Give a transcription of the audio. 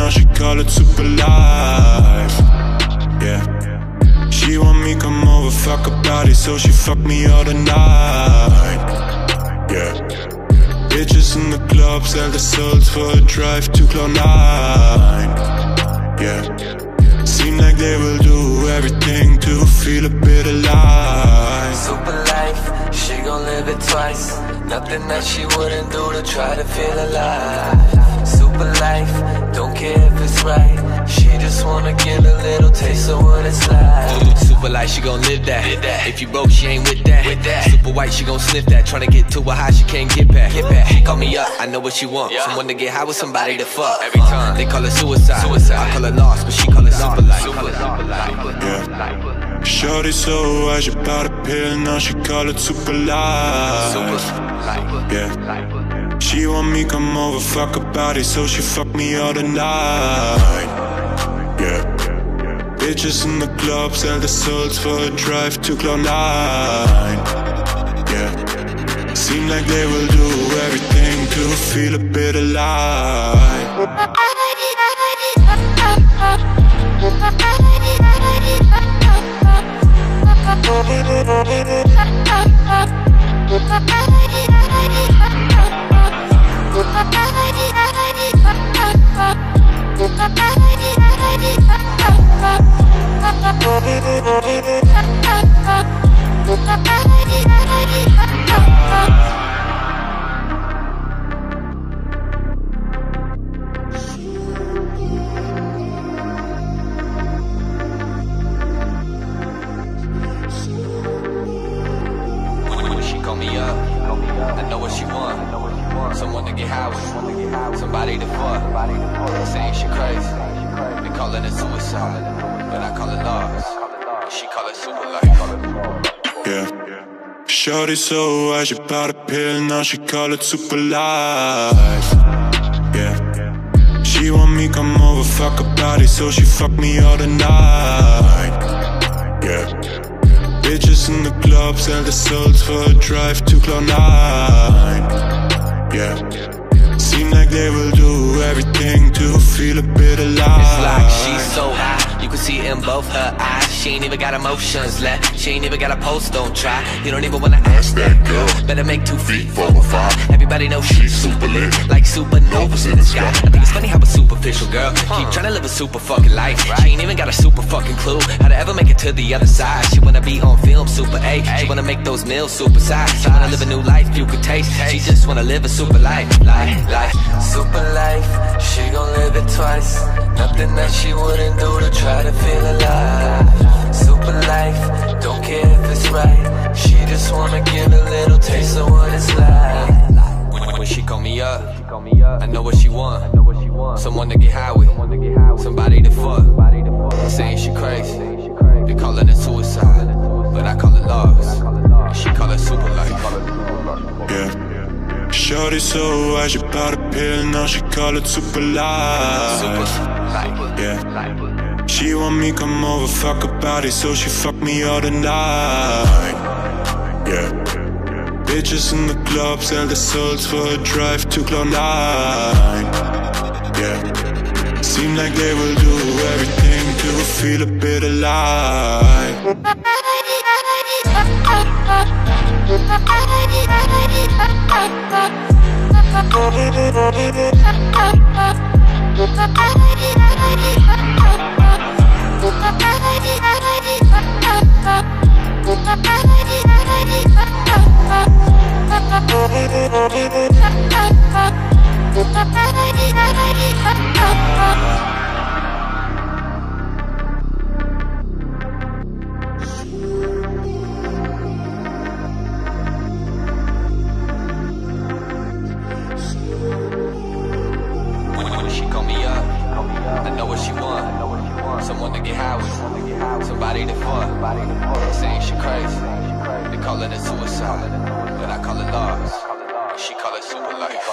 now she call it super life. Yeah. She want me come over, fuck her body, so she fuck me all the night. Yeah. Bitches in the club sell their souls for a drive to Cloud9. Yeah. Seem like they will do everything to feel a bit alive. Super life, she gon' live it twice. Nothing that she wouldn't do to try to feel alive. Super life, don't care if it's right. She just wanna get a little taste of what it's like. Super life, she gon' live that. If you broke, she ain't with that. Super white, she gon' sniff that. Tryna get to a high, she can't get back. She call me up, I know what she want. Someone to get high with, somebody to fuck. Every time they call it suicide. I call it lost, but she call it super life. Yeah. Shorty so high, she bought a pill, now she call it super life. Yeah. She want me come over, fuck her body, so she fuck me all the night. Yeah. Bitches in the club sell their souls for a drive to Cloud9. Yeah. Seem like they will do everything to feel a bit alive. Call me up, I know what she want. Someone to get high with, somebody to fuck. Saying she crazy, they callin' it suicide, but I call it lost. She call it super life. Yeah. Shorty so high, she bought a pill, now she call it super life. Yeah. She want me come over, fuck her body, so she fuck me all the night. Yeah. Bitches in the club sell their souls for a drive to Cloud9. Yeah. Seem like they will do everything to feel a bit alive. It's like she's so high, you can see it in both her eyes. She ain't even got emotions left, she ain't even got a pulse, don't try. You don't even wanna ask that girl, better make 2 feet 4 or 5. Everybody knows she's super lit, like supernovas in the sky. I think it's funny how a superficial girl keep trying to live a super fucking life. She ain't even got a super fucking clue how to ever make it to the other side. She wanna be on film super A, she wanna make those meals super size. She wanna live a new life you could taste, she just wanna live a super life. Super life, she gon' live it twice. Nothing that she wouldn't do to try to feel alive. Super life, don't care if it's right. She just wanna get a little taste of what it's like. When she call me up, I know what she want. Someone to get high with, somebody to fuck. Saying she crazy, they callin' it suicide, but I call it lost. She call it super life. Yeah. Shorty so high, she bought a pill, now she call it super life. Yeah. She want me come over, fuck her body, so she fuck me all the night. Yeah. Bitches in the club sell their souls for a drive to Cloud9. Yeah. Seem like they will do everything to feel a bit alive. She call me up, I know what she want. Someone to get high with, somebody to fuck. Saying she crazy, they callin' it suicide, but I call it lost. She call it super life.